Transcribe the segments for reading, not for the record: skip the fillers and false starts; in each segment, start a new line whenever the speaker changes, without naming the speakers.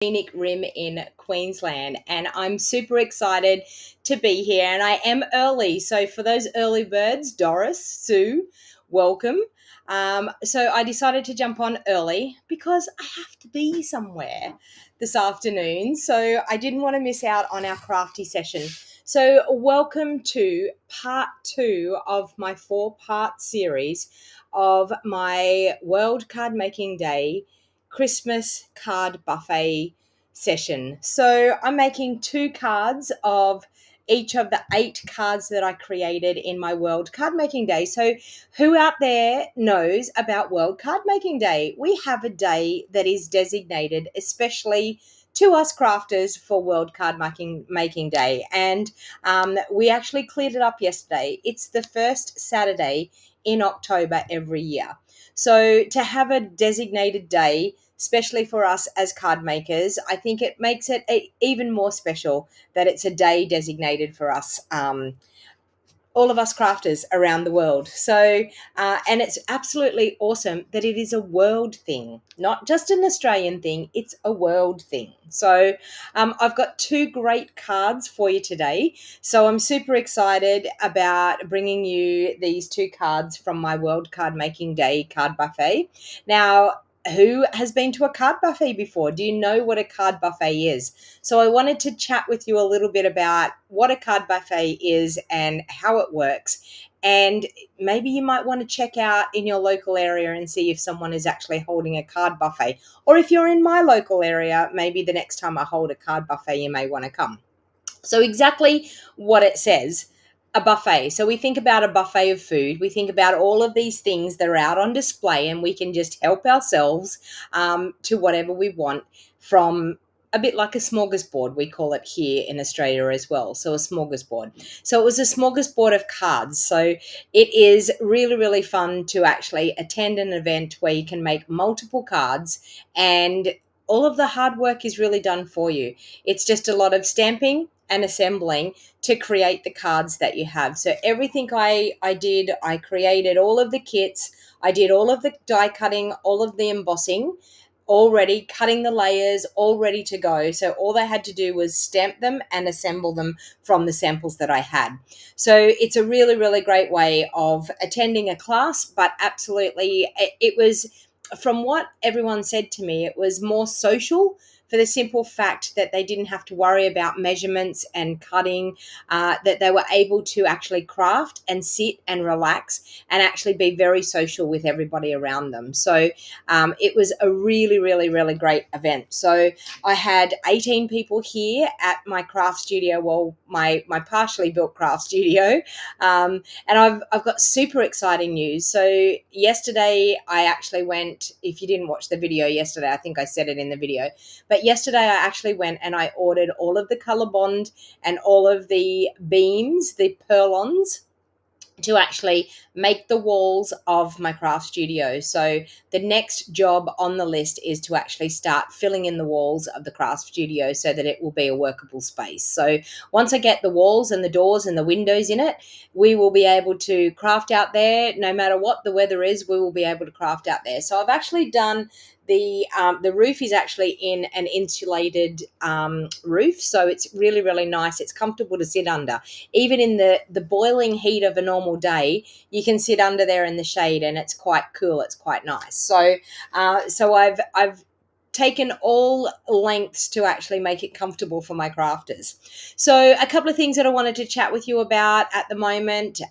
scenic rim in Queensland, and I'm super excited to be here, and I am early. So for those early birds, Doris, Sue, welcome. So I decided to jump on early because I have to be somewhere this afternoon, so I didn't want to miss out on our crafty session. So welcome to part 2 of my 4-part series of my World Card Making Day Christmas card buffet session. So I'm making 2 cards of each of the 8 cards that I created in my World Card Making Day. So who out there knows about World Card Making Day? We have a day that is designated especially to us crafters for World Card Making Day, and we actually cleared it up yesterday. It's the first Saturday in October every year. So to have a designated day, especially for us as card makers, I think it makes it even more special that it's a day designated for us, all of us crafters around the world. So, and it's absolutely awesome that it is a world thing, not just an Australian thing, it's a world thing. So I've got 2 great cards for you today. So I'm super excited about bringing you these 2 cards from my World Card Making Day card buffet. Now, who has been to a card buffet before? Do you know what a card buffet is? So I wanted to chat with you a little bit about what a card buffet is and how it works. And maybe you might want to check out in your local area and see if someone is actually holding a card buffet. Or if you're in my local area, maybe the next time I hold a card buffet, you may want to come. So exactly what it says. A buffet. So we think about a buffet of food. We think about all of these things that are out on display, and we can just help ourselves to whatever we want, from a bit like a smorgasbord, we call it here in Australia as well. So a smorgasbord. So it was a smorgasbord of cards. So it is really, really fun to actually attend an event where you can make multiple cards, and all of the hard work is really done for you. It's just a lot of stamping and assembling to create the cards that you have. So everything I did, I created all of the kits, I did all of the die cutting, all of the embossing, already cutting the layers, all ready to go. So all they had to do was stamp them and assemble them from the samples that I had. So it's a really, really great way of attending a class, but absolutely it was, from what everyone said to me, it was more social, for the simple fact that they didn't have to worry about measurements and cutting, that they were able to actually craft and sit and relax and actually be very social with everybody around them. So it was a really, really, really great event. So I had 18 people here at my craft studio, well, my partially built craft studio, and I've got super exciting news. So yesterday I actually went, if you didn't watch the video yesterday, I think I said it in the video, but yesterday I actually went and I ordered all of the ColourBond and all of the beams, the purlons, to actually make the walls of my craft studio. So the next job on the list is to actually start filling in the walls of the craft studio so that it will be a workable space. So once I get the walls and the doors and the windows in it, we will be able to craft out there. No matter what the weather is, we will be able to craft out there. So I've actually done the roof is actually in an insulated roof, so it's really, really nice. It's comfortable to sit under. Even in the boiling heat of a normal day, you can sit under there in the shade, and it's quite cool. It's quite nice. So I've taken all lengths to actually make it comfortable for my crafters. So a couple of things that I wanted to chat with you about at the moment.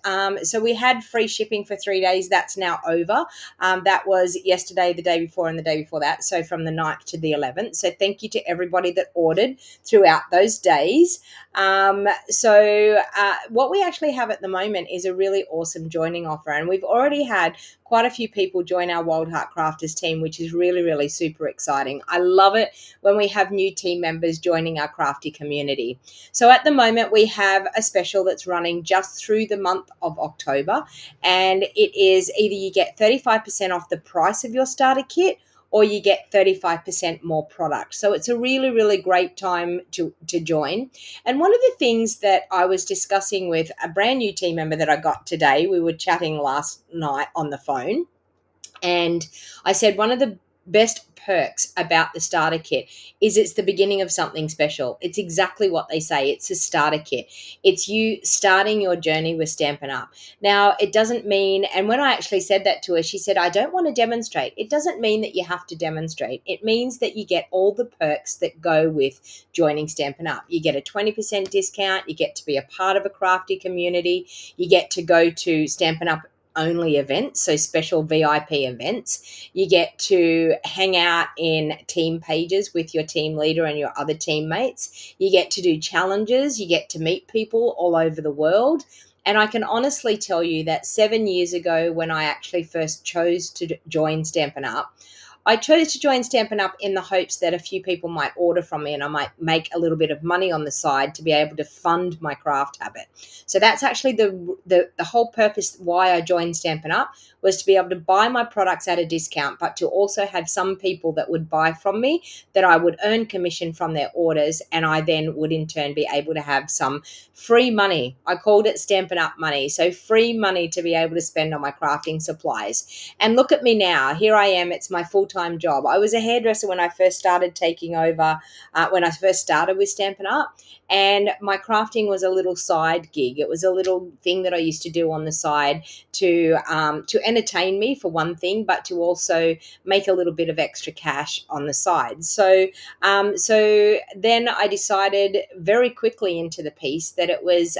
So we had free shipping for 3 days. That's now over. That was yesterday, the day before, and the day before that. So from the 9th to the 11th. So thank you to everybody that ordered throughout those days. What we actually have at the moment is a really awesome joining offer. And we've already had quite a few people join our Wild Heart Crafters team, which is really, really super exciting. I love it when we have new team members joining our crafty community. So at the moment, we have a special that's running just through the month of October, and it is either you get 35% off the price of your starter kit, or you get 35% more product. So it's a really, really great time to join. And one of the things that I was discussing with a brand new team member that I got today, we were chatting last night on the phone, and I said one of the best perks about the starter kit is it's the beginning of something special. It's exactly what they say. It's a starter kit. It's you starting your journey with Stampin' Up. Now, it doesn't mean, and when I actually said that to her, she said, I don't want to demonstrate. It doesn't mean that you have to demonstrate. It means that you get all the perks that go with joining Stampin' Up. You get a 20% discount. You get to be a part of a crafty community. You get to go to Stampin' Up only events, so special VIP events. You get to hang out in team pages with your team leader and your other teammates. You get to do challenges. You get to meet people all over the world. And I can honestly tell you that 7 years ago, when I actually first chose to join Stampin' Up, I chose to join Stampin' Up in the hopes that a few people might order from me and I might make a little bit of money on the side to be able to fund my craft habit. So that's actually the whole purpose why I joined Stampin' Up, was to be able to buy my products at a discount, but to also have some people that would buy from me, that I would earn commission from their orders, and I then would in turn be able to have some free money. I called it Stampin' Up money. So free money to be able to spend on my crafting supplies. And look at me now. Here I am. It's my full-time job. I was a hairdresser when I first started taking over, when I first started with Stampin' Up. And my crafting was a little side gig. It was a little thing that I used to do on the side to entertain me, for one thing, but to also make a little bit of extra cash on the side. So then I decided very quickly into the piece that it was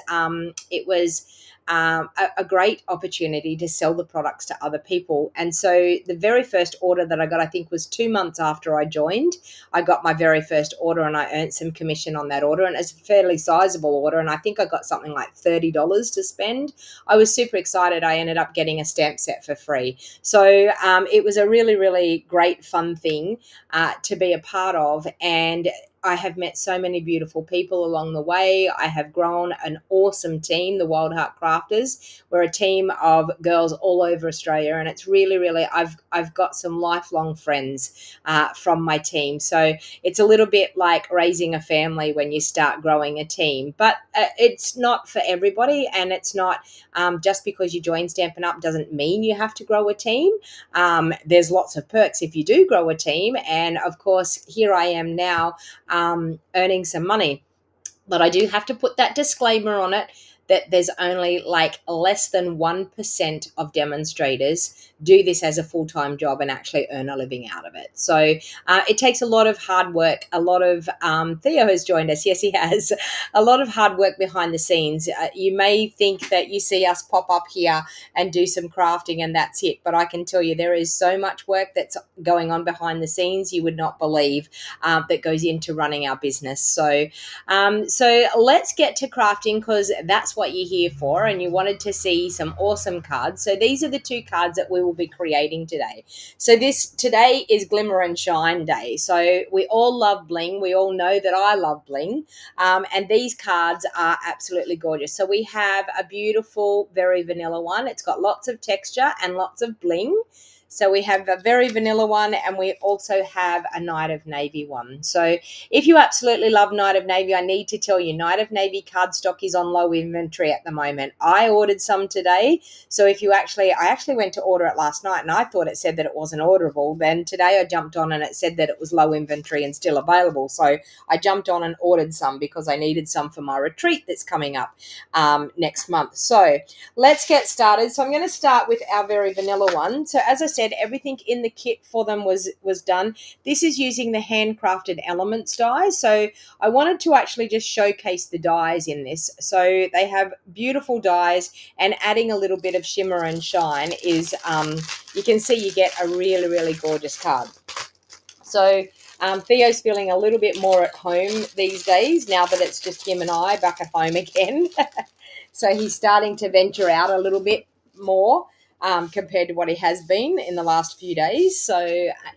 a great opportunity to sell the products to other people. And so the very first order that I got, I think, was 2 months after I joined. I got my very first order and I earned some commission on that order, and it's a fairly sizable order, and I think I got something like $30 to spend. I was super excited. I ended up getting a stamp set for free. So it was a really, really great, fun thing to be a part of. And I have met so many beautiful people along the way. I have grown an awesome team, the Wild Heart Crafters. We're a team of girls all over Australia, and it's really, really, I've got some lifelong friends from my team. So it's a little bit like raising a family when you start growing a team, but it's not for everybody, and it's not just because you join Stampin' Up doesn't mean you have to grow a team. There's lots of perks if you do grow a team, and of course, here I am now earning some money. But I do have to put that disclaimer on it that there's only like less than 1% of demonstrators do this as a full-time job and actually earn a living out of it. So it takes a lot of hard work. A lot of Theo has joined us. Yes, he has. A lot of hard work behind the scenes. You may think that you see us pop up here and do some crafting and that's it. But I can tell you there is so much work that's going on behind the scenes you would not believe that goes into running our business. So let's get to crafting, because that's what you're here for, and you wanted to see some awesome cards. So these are the 2 cards that we will be creating today. So today is Glimmer and Shine Day. So we all love bling. We all know that I love bling. And these cards are absolutely gorgeous. So we have a beautiful, very vanilla one. It's got lots of texture and lots of bling. So we have a very vanilla one, and we also have a Night of Navy one. So if you absolutely love Night of Navy, I need to tell you, Night of Navy cardstock is on low inventory at the moment. I ordered some today. So I actually went to order it last night, and I thought it said that it wasn't orderable. Then today I jumped on and it said that it was low inventory and still available. So I jumped on and ordered some because I needed some for my retreat that's coming up next month. So let's get started. So I'm going to start with our very vanilla one. So as I said, everything in the kit for them was done. This is using the handcrafted elements dies. So I wanted to actually just showcase the dies in this. So they have beautiful dies, and adding a little bit of shimmer and shine is, you can see you get a really, really gorgeous card. So Theo's feeling a little bit more at home these days now that it's just him and I back at home again. So he's starting to venture out a little bit more compared to what he has been in the last few days. So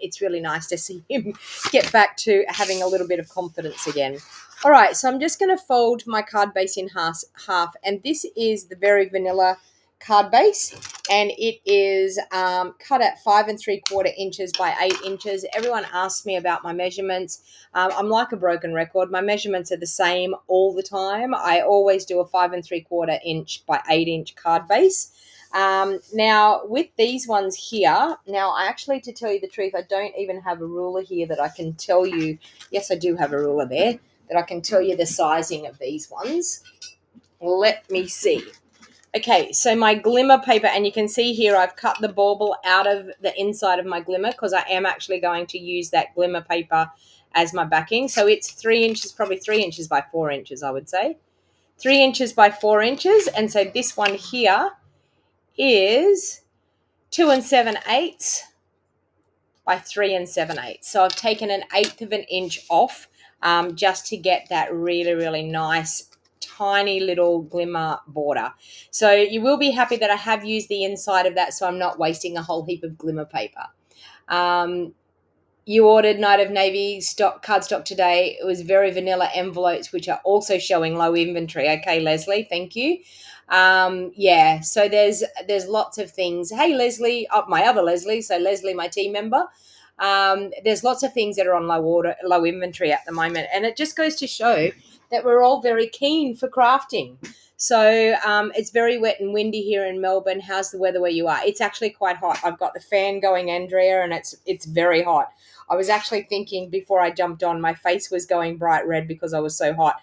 it's really nice to see him get back to having a little bit of confidence again. All right, so I'm just going to fold my card base in half, and this is the very vanilla card base, and it is cut at 5 3/4 inches by 8 inches. Everyone asks me about my measurements. I'm like a broken record. My measurements are the same all the time. I always do a 5 3/4 inch by 8 inch card base. Now, with these ones here, now I actually, to tell you the truth, I don't even have a ruler here that I can tell you. Yes, I do have a ruler there that I can tell you the sizing of these ones. Let me see. Okay, so my glimmer paper, and you can see here I've cut the bauble out of the inside of my glimmer because I am actually going to use that glimmer paper as my backing. So it's 3 inches, probably 3 inches by 4 inches, I would say. 3 inches by 4 inches. And so this one here is 2 7/8 by 3 7/8. So I've taken 1/8 of an inch off just to get that really, really nice tiny little glimmer border. So you will be happy that I have used the inside of that so I'm not wasting a whole heap of glimmer paper. You ordered Night of Navy cardstock today. It was very vanilla envelopes, which are also showing low inventory. Okay, Leslie, thank you. Yeah, so there's lots of things. Hey, Leslie, my other Leslie, so Leslie, my team member. There's lots of things that are on low inventory at the moment, and it just goes to show that we're all very keen for crafting. So it's very wet and windy here in Melbourne. How's the weather where you are? It's actually quite hot. I've got the fan going, Andrea, and it's very hot. I was actually thinking before I jumped on, my face was going bright red because I was so hot.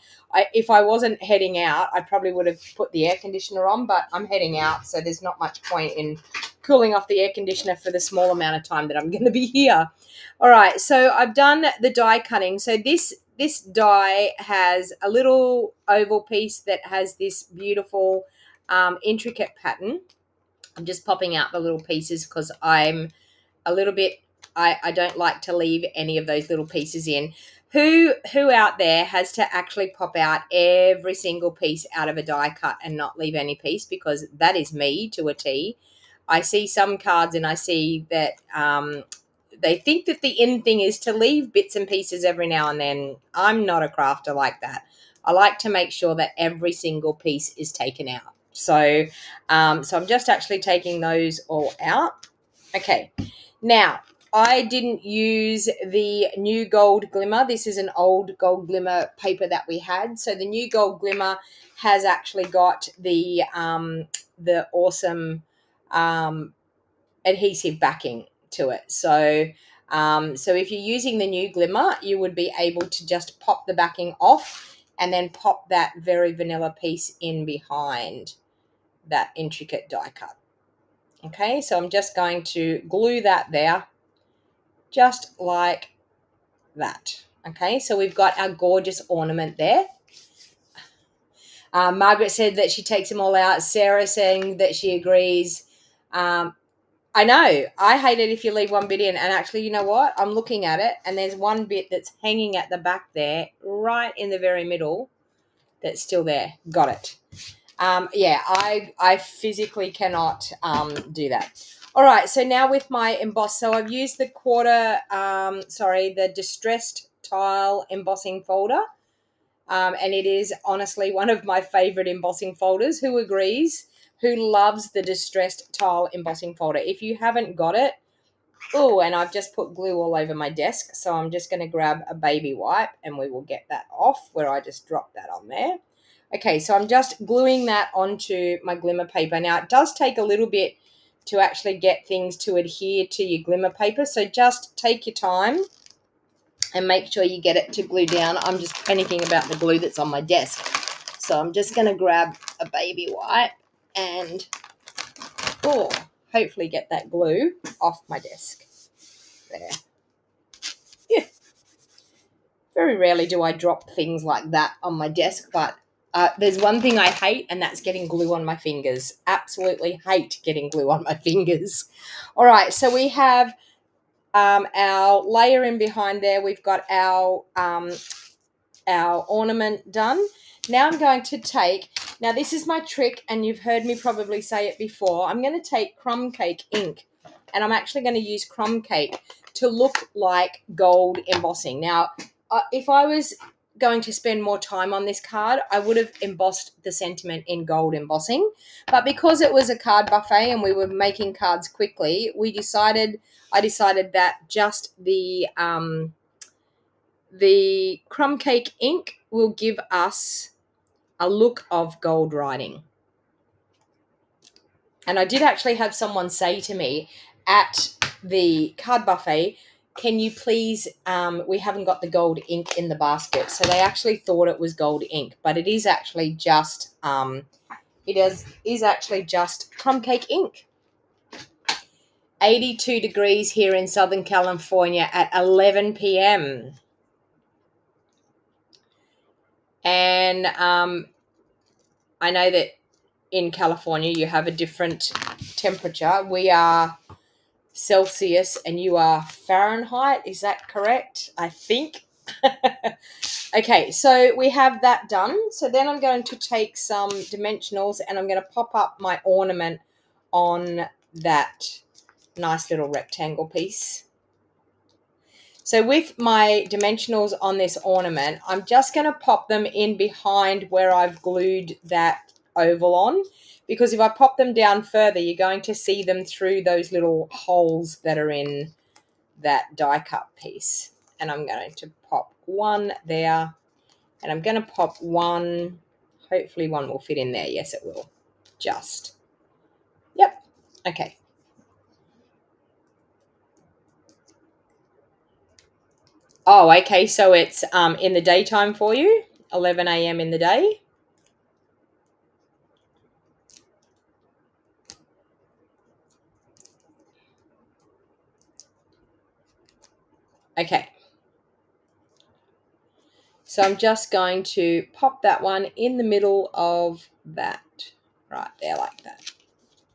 If I wasn't heading out, I probably would have put the air conditioner on, but I'm heading out, so there's not much point in cooling off the air conditioner for the small amount of time that I'm going to be here. All right, so I've done the die cutting. So this die has a little oval piece that has this beautiful intricate pattern. I'm just popping out the little pieces because I'm a little bit, I don't like to leave any of those little pieces in. Who out there has to actually pop out every single piece out of a die cut and not leave any piece? Because that is me to a T. I see some cards and I see that they think that the in thing is to leave bits and pieces every now and then. I'm not a crafter like that. I like to make sure that every single piece is taken out. So I'm just actually taking those all out. Okay, now I didn't use the new gold glimmer. This is an old gold glimmer paper that we had. So the new gold glimmer has actually got the awesome adhesive backing to it. So if you're using the new glimmer, you would be able to just pop the backing off and then pop that very vanilla piece in behind that intricate die cut. Okay, so I'm just going to glue that there, just like that. Okay, so we've got our gorgeous ornament there. Margaret said that she takes them all out. Sarah saying that she agrees. I know. I hate it if you leave one bit in. And actually, you know what? I'm looking at it, and there's one bit that's hanging at the back there, right in the very middle, that's still there. Got it. Yeah, I physically cannot do that. All right, so now with my emboss, so I've used the the distressed tile embossing folder, and it is honestly one of my favorite embossing folders. Who agrees? Who loves the distressed tile embossing folder? If you haven't got it, oh, and I've just put glue all over my desk, so I'm just going to grab a baby wipe and we will get that off where I just dropped that on there. Okay, so I'm just gluing that onto my glimmer paper. Now, it does take a little bit to actually get things to adhere to your glimmer paper, so just take your time and make sure you get it to glue down. I'm just panicking about the glue that's on my desk. So I'm just going to grab a baby wipe and hopefully get that glue off my desk. There. Yeah. Very rarely do I drop things like that on my desk, but there's one thing I hate, and that's getting glue on my fingers. Absolutely hate getting glue on my fingers. All right, so we have our layer in behind there. We've got our ornament done. Now I'm going to take, now this is my trick, and you've heard me probably say it before. I'm going to take crumb cake ink, and I'm actually going to use crumb cake to look like gold embossing. Now, if I was going to spend more time on this card, I would have embossed the sentiment in gold embossing. But because it was a card buffet and we were making cards quickly, I decided that just the crumb cake ink will give us a look of gold writing. And I did actually have someone say to me at the card buffet, can you please, we haven't got the gold ink in the basket. So they actually thought it was gold ink, but it is actually just, is actually just crumb cake ink. 82 degrees here in Southern California at 11 p.m. And I know that in California you have a different temperature. We are Celsius and you are Fahrenheit. Is that correct? I think. Okay, so we have that done. So then I'm going to take some dimensionals and I'm going to pop up my ornament on that nice little rectangle piece. So with my dimensionals on this ornament, I'm just going to pop them in behind where I've glued that oval on, because if I pop them down further, you're going to see them through those little holes that are in that die cut piece. And I'm going to pop one there, and I'm going to pop one, hopefully one will fit in there. Yes, it will. Just. Yep. Okay. Oh, okay. So it's in the daytime for you, 11 a.m. in the day. Okay. So I'm just going to pop that one in the middle of that. Right there like that.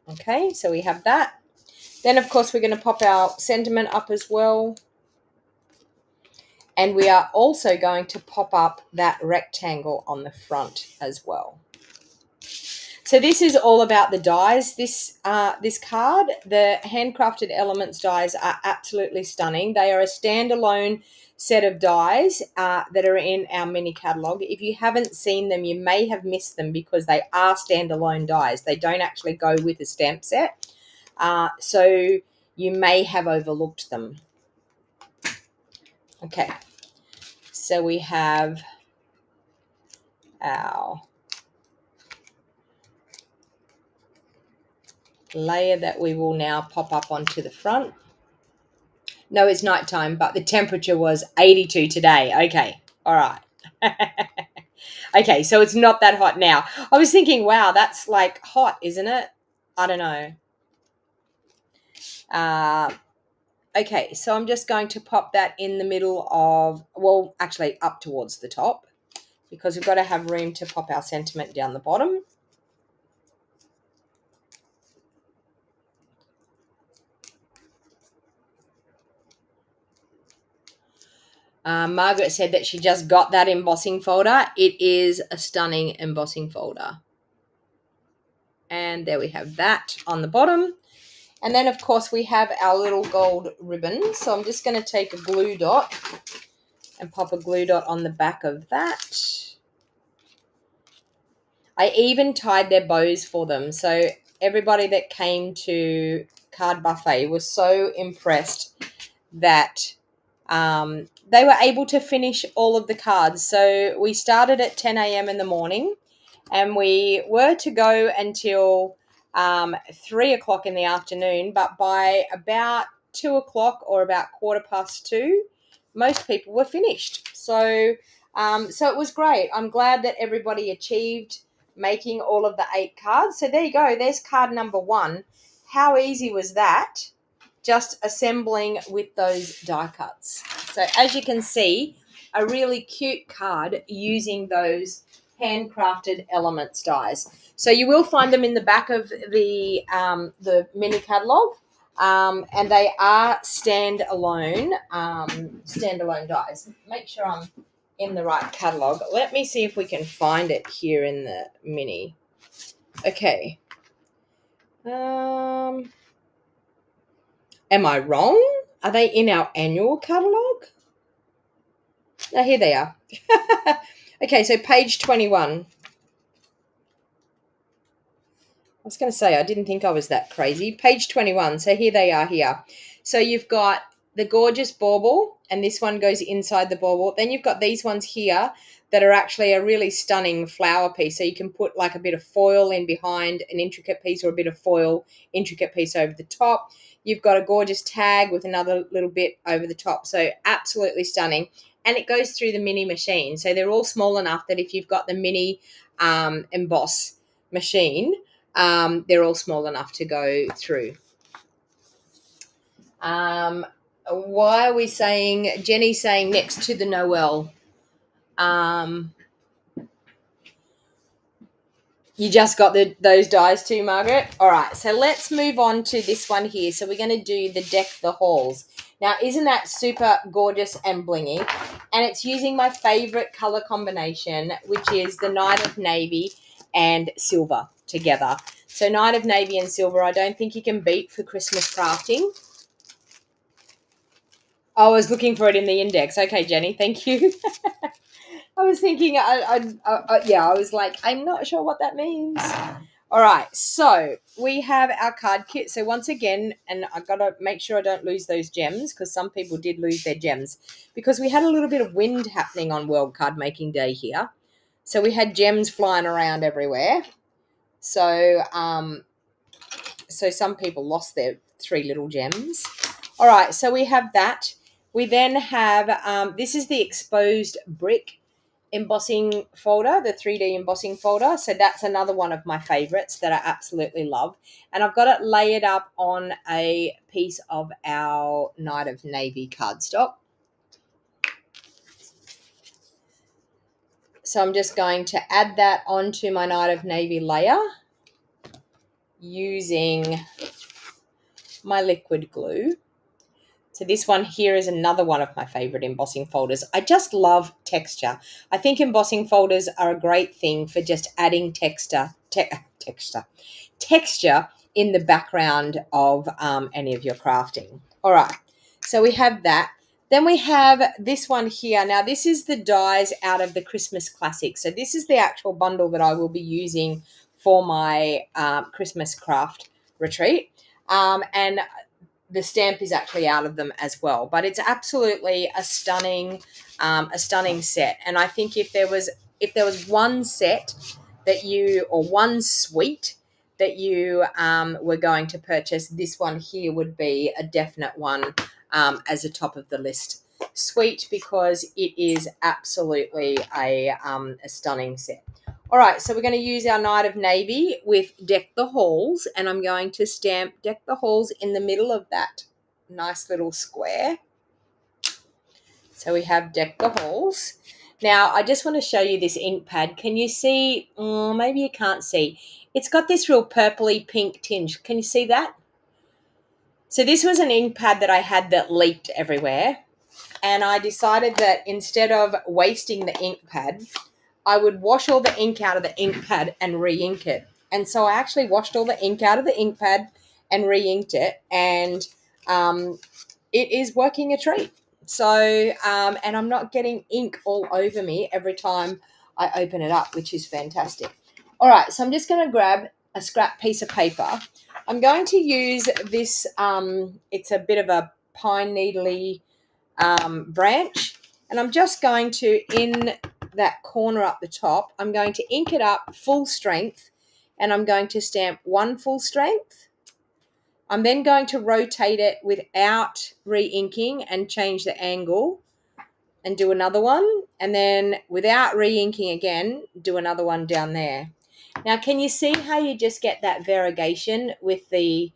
Okay, so we have that. Then, of course, we're going to pop our sentiment up as well. And we are also going to pop up that rectangle on the front as well. So this is all about the dies. This card, the handcrafted elements dies are absolutely stunning. They are a standalone set of dies that are in our mini catalog. If you haven't seen them, you may have missed them because they are standalone dies. They don't actually go with a stamp set. So you may have overlooked them. Okay. So we have our layer that we will now pop up onto the front. No, it's nighttime, but the temperature was 82 today. Okay. All right. Okay, so it's not that hot now. I was thinking, wow, that's like hot, isn't it? I don't know. Okay, so I'm just going to pop that in the middle of, well, actually up towards the top, because we've got to have room to pop our sentiment down the bottom. Margaret said that she just got that embossing folder. It is a stunning embossing folder. And there we have that on the bottom. And then, of course, we have our little gold ribbon. So I'm just going to take a glue dot and pop a glue dot on the back of that. I even tied their bows for them. So everybody that came to Card Buffet was so impressed that they were able to finish all of the cards. So we started at 10 a.m. in the morning, and we were to go until 3 o'clock in the afternoon, but by about 2 o'clock or about 2:15, most people were finished. So it was great. I'm glad that everybody achieved making all of the 8 cards. So there you go. There's card number 1. How easy was that? Just assembling with those die cuts. So as you can see, a really cute card using those handcrafted elements dies. So you will find them in the back of the mini catalog, and they are standalone dies. Make sure I'm in the right catalog. Let me see if we can find it here in the mini. Okay. Am I wrong? Are they in our annual catalog? No, here they are. Okay, so page 21. I was going to say, I didn't think I was that crazy. Page 21. So here they are here. So you've got the gorgeous bauble, and this one goes inside the bauble. Then you've got these ones here that are actually a really stunning flower piece. So you can put like a bit of foil in behind an intricate piece, or a bit of foil intricate piece over the top. You've got a gorgeous tag with another little bit over the top. So absolutely stunning. And it goes through the mini machine. So they're all small enough that if you've got the mini emboss machine, they're all small enough to go through. Why are we saying, Jenny's saying next to the Noel? You just got those dies too, Margaret? All right, so let's move on to this one here. So we're going to do the Deck the Halls. Now, isn't that super gorgeous and blingy? And it's using my favorite color combination, which is the Night of Navy and Silver together. So Night of Navy and Silver, I don't think you can beat for Christmas crafting. I was looking for it in the index. Okay, Jenny, thank you. I was thinking, yeah, I was like, I'm not sure what that means. All right, so we have our card kit. So once again, and I've got to make sure I don't lose those gems, because some people did lose their gems, because we had a little bit of wind happening on World Card Making Day here. So we had gems flying around everywhere. So, so some people lost their 3 little gems. All right, so we have that. We then have, this is the exposed brick embossing folder, the 3D embossing folder. So that's another one of my favorites that I absolutely love. And I've got it layered up on a piece of our Night of Navy cardstock. So I'm just going to add that onto my Night of Navy layer using my liquid glue. So this one here is another one of my favorite embossing folders. I just love texture. I think embossing folders are a great thing for just adding texture in the background of any of your crafting. All right, so we have that. Then we have this one here. Now this is the dies out of the Christmas Classic. So this is the actual bundle that I will be using for my Christmas craft retreat. And the stamp is actually out of them as well, but it's absolutely a stunning set. And I think if there was one set that you, or one suite that you were going to purchase, this one here would be a definite one as a top of the list suite, because it is absolutely a stunning set. All right, so we're going to use our Night of Navy with Deck the Halls, and I'm going to stamp Deck the Halls in the middle of that nice little square. So we have Deck the Halls. Now, I just want to show you this ink pad. Can you see? Maybe you can't see. It's got this real purpley pink tinge. Can you see that? So this was an ink pad that I had that leaked everywhere, and I decided that instead of wasting the ink pad, I would wash all the ink out of the ink pad and re-ink it. And so I actually washed all the ink out of the ink pad and re-inked it, and it is working a treat. So, and I'm not getting ink all over me every time I open it up, which is fantastic. All right, so I'm just going to grab a scrap piece of paper. I'm going to use this, it's a bit of a pine needly branch, and I'm just going to, in that corner up the top, I'm going to ink it up full strength, and I'm going to stamp 1 full strength. I'm then going to rotate it without re-inking and change the angle and do another one, and then without re-inking again, do another one down there. Now, can you see how you just get that variegation with the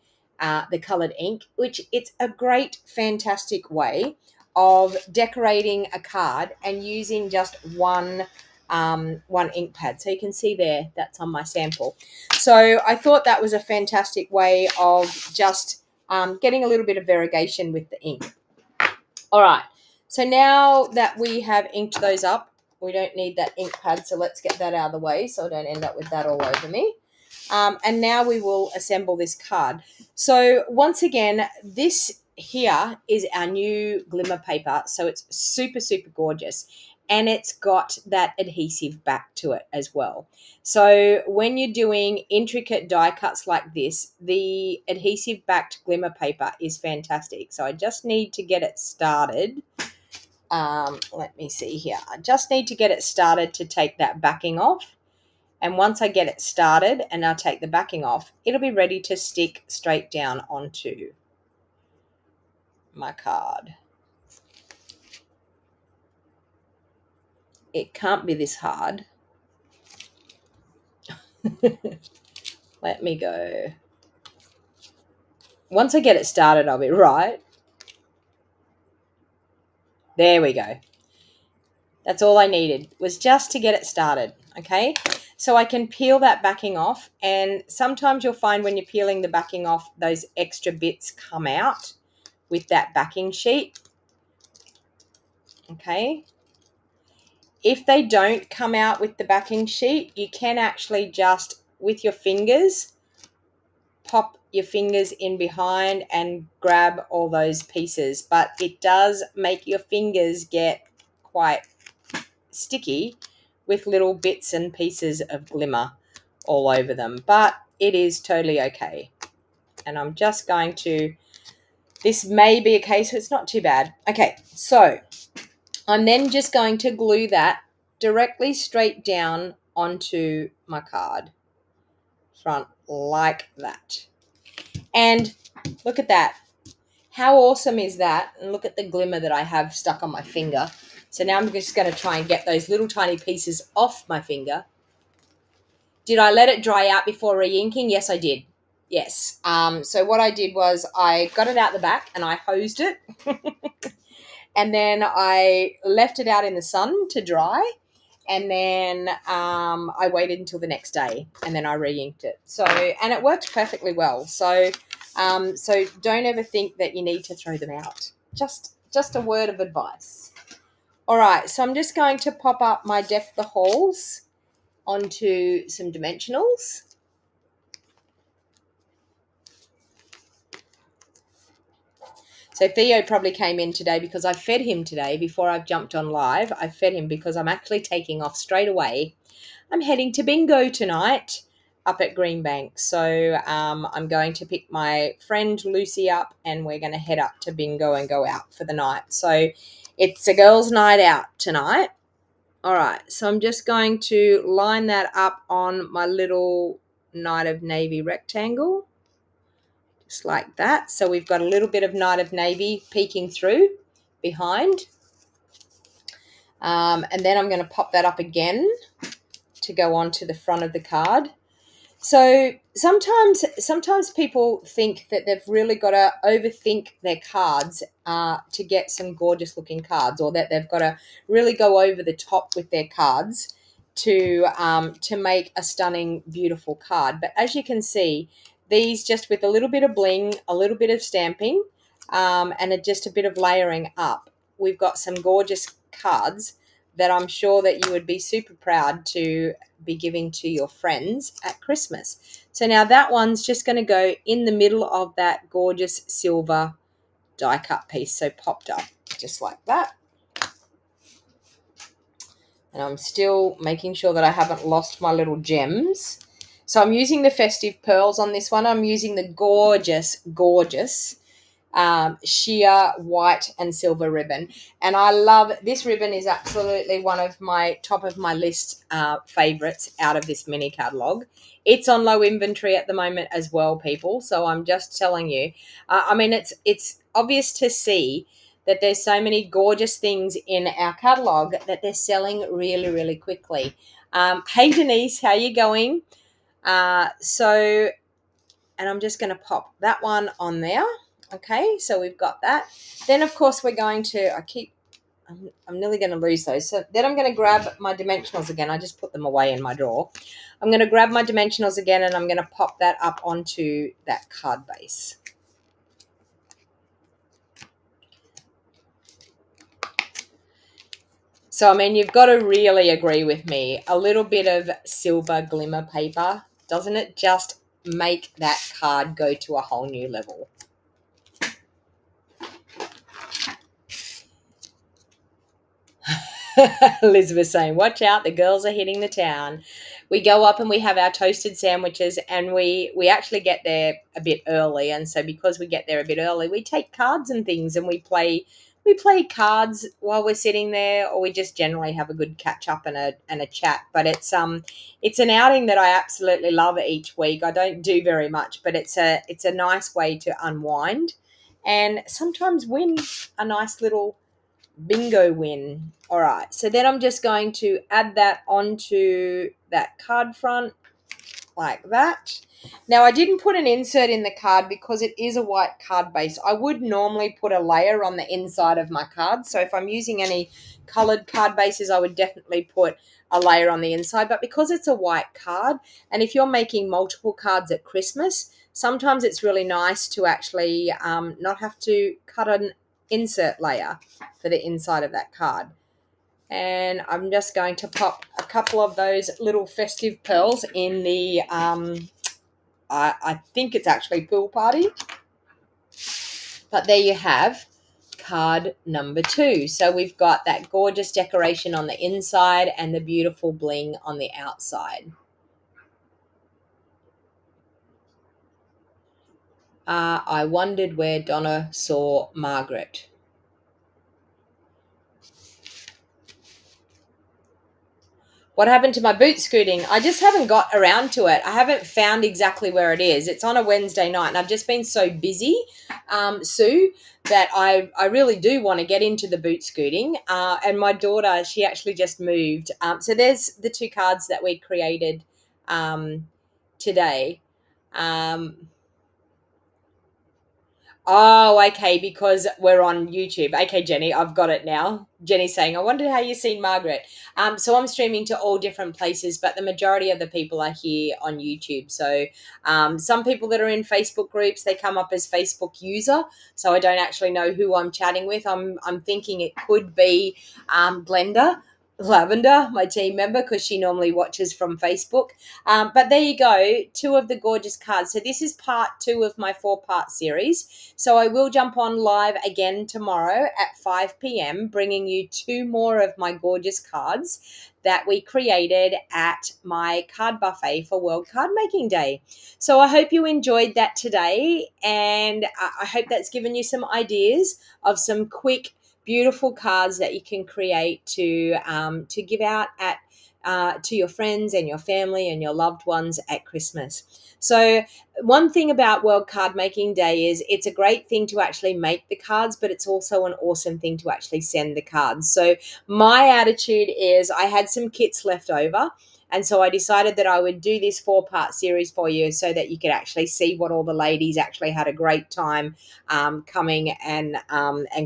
colored ink, which it's a great, fantastic way of decorating a card and using just one ink pad. So you can see there, that's on my sample. So I thought that was a fantastic way of just getting a little bit of variegation with the ink. All right, so now that we have inked those up, we don't need that ink pad, so let's get that out of the way so I don't end up with that all over me. And now we will assemble this card. So once again, this here is our new glimmer paper. So it's super, super gorgeous. and it's got that adhesive back to it as well. So when you're doing intricate die cuts like this, the adhesive backed glimmer paper is fantastic. So I just need to get it started. Let me see here. I just need to get it started to take that backing off. And once I get it started and I take the backing off, it'll be ready to stick straight down onto my card. It can't be this hard. Let me go. Once I get it started, I'll be right. There we go. That's all I needed, was just to get it started, okay? So I can peel that backing off, and sometimes you'll find when you're peeling the backing off, those extra bits come out with that backing sheet, okay? If they don't come out with the backing sheet, you can actually just, with your fingers, pop your fingers in behind and grab all those pieces. But it does make your fingers get quite sticky with little bits and pieces of glimmer all over them. But it is totally okay. And I'm just going to, this may be a case where it's not too bad. Okay, so I'm then just going to glue that directly straight down onto my card front like that. And look at that. How awesome is that? And look at the glimmer that I have stuck on my finger. So now I'm just going to try and get those little tiny pieces off my finger. Did I let it dry out before re-inking? Yes, I did. Yes. So what I did was I got it out the back and I hosed it. And then I left it out in the sun to dry. And then I waited until the next day and then I re-inked it. So, and it worked perfectly well. So don't ever think that you need to throw them out. Just a word of advice. All right, so I'm just going to pop up my Deck the Halls onto some dimensionals. So Theo probably came in today because I fed him today before I've jumped on live. I fed him because I'm actually taking off straight away. I'm heading to bingo tonight up at Greenbank. So I'm going to pick my friend Lucy up and we're going to head up to bingo and go out for the night. So it's a girls' night out tonight. All right, so I'm just going to line that up on my little Night of Navy rectangle. Just like that. So we've got a little bit of Night of Navy peeking through behind. And then I'm going to pop that up again to go on to the front of the card. So sometimes people think that they've really got to overthink their cards to get some gorgeous looking cards, or that they've got to really go over the top with their cards to make a stunning, beautiful card. But as you can see, these just with a little bit of bling, a little bit of stamping, and just a bit of layering up, we've got some gorgeous cards that I'm sure that you would be super proud to be giving to your friends at Christmas. So now that one's just going to go in the middle of that gorgeous silver die cut piece. So popped up just like that. And I'm still making sure that I haven't lost my little gems. So I'm using the festive pearls on this one. I'm using the gorgeous sheer white and silver ribbon. And I love this ribbon. Is absolutely one of my top of my list favorites out of this mini catalog. It's on low inventory at the moment as well, people. So I'm just telling you, I mean, it's obvious to see that there's so many gorgeous things in our catalog that they're selling really, really quickly. Hey, Denise, how you going? And I'm just going to pop that one on there. Okay, so we've got that. Then, of course, we're going to, I'm nearly going to lose those. So then I'm going to grab my dimensionals again. I just put them away in my drawer. I'm going to grab my dimensionals again and I'm going to pop that up onto that card base. So, I mean, you've got to really agree with me. A little bit of silver glimmer paper, doesn't it just make that card go to a whole new level? Elizabeth saying, watch out, the girls are hitting the town. We go up and we have our toasted sandwiches, and we actually get there a bit early. And so because we get there a bit early, we take cards and things, and we play cards while we're sitting there, or we just generally have a good catch up and a chat. But it's an outing that I absolutely love each week. I don't do very much, but it's a nice way to unwind and sometimes win a nice little bingo win. All right, so then I'm just going to add that onto that card front like that. Now, I didn't put an insert in the card because it is a white card base. I would normally put a layer on the inside of my card. So if I'm using any colored card bases, I would definitely put a layer on the inside. But because it's a white card, and if you're making multiple cards at Christmas, sometimes it's really nice to actually not have to cut an insert layer for the inside of that card. And I'm just going to pop a couple of those little festive pearls in the I think it's actually pool party. But there you have card number 2. So we've got that gorgeous decoration on the inside and the beautiful bling on the outside. I wondered where Donna saw Margaret. What happened to my boot scooting? I just haven't got around to it. I haven't found exactly where it is. It's on a Wednesday night, and I've just been so busy, Sue, that I really do want to get into the boot scooting. And my daughter, she actually just moved. So there's the 2 cards that we created today. Oh, okay, because we're on YouTube. Okay, Jenny, I've got it now. Jenny's saying, I wondered how you seen Margaret. So I'm streaming to all different places, but the majority of the people are here on YouTube. So some people that are in Facebook groups, they come up as Facebook user. So I don't actually know who I'm chatting with. I'm thinking it could be Glenda Lavender, my team member, because she normally watches from Facebook. But there you go, 2 of the gorgeous cards. So this is part 2 of my 4-part series. So I will jump on live again tomorrow at 5 p.m, bringing you 2 more of my gorgeous cards that we created at my card buffet for World Card Making Day. So I hope you enjoyed that today, and I hope that's given you some ideas of some quick, beautiful cards that you can create to give out at to your friends and your family and your loved ones at Christmas. So one thing about World Card Making Day is it's a great thing to actually make the cards, but it's also an awesome thing to actually send the cards. So my attitude is I had some kits left over, and so I decided that I would do this 4-part series for you so that you could actually see what all the ladies actually had a great time coming and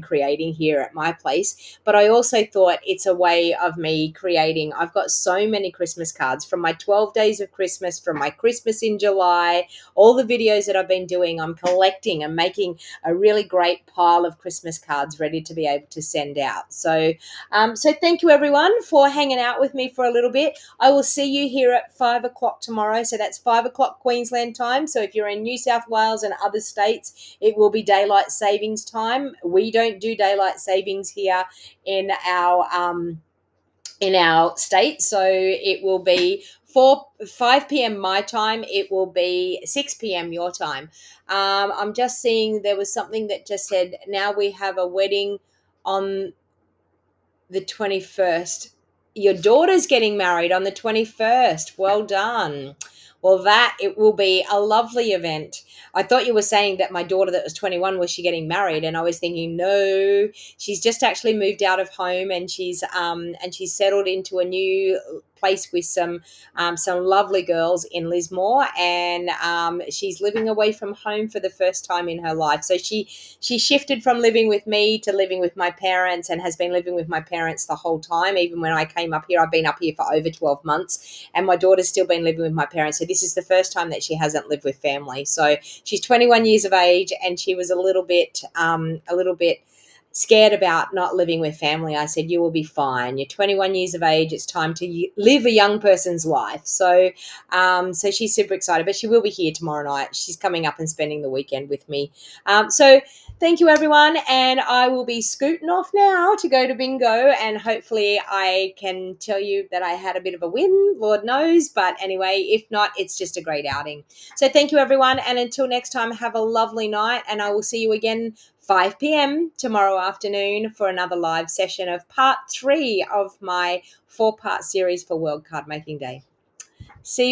creating here at my place. But I also thought it's a way of me creating. I've got so many Christmas cards from my 12 days of Christmas, from my Christmas in July, all the videos that I've been doing. I'm collecting and making a really great pile of Christmas cards ready to be able to send out. So thank you everyone for hanging out with me for a little bit. I will see you here at 5 o'clock tomorrow. So that's 5 o'clock Queensland time. So if you're in New South Wales and other states, it will be daylight savings time. We don't do daylight savings here in our state. So it will be 5 p.m. my time. It will be 6 p.m. your time. I'm just seeing there was something that just said, now we have a wedding on the 21st. Your daughter's getting married on the 21st. Well done. Well, it will be a lovely event. I thought you were saying that my daughter that was 21, was she getting married? And I was thinking, no, she's just actually moved out of home, and she's settled into a new place with some lovely girls in Lismore, and she's living away from home for the first time in her life. So she shifted from living with me to living with my parents, and has been living with my parents the whole time. Even when I came up here, I've been up here for over 12 months, and my daughter's still been living with my parents. So this is the first time that she hasn't lived with family. So she's 21 years of age, and she was a little bit scared about not living with family. I said, you will be fine. You're 21 years of age. It's time to live a young person's life. So she's super excited, but she will be here tomorrow night. She's coming up and spending the weekend with me. So thank you, everyone. And I will be scooting off now to go to bingo. And hopefully I can tell you that I had a bit of a win, Lord knows. But anyway, if not, it's just a great outing. So thank you, everyone. And until next time, have a lovely night. And I will see you again 5 p.m. tomorrow afternoon for another live session of part 3 of my 4-part series for World Card Making Day. See you.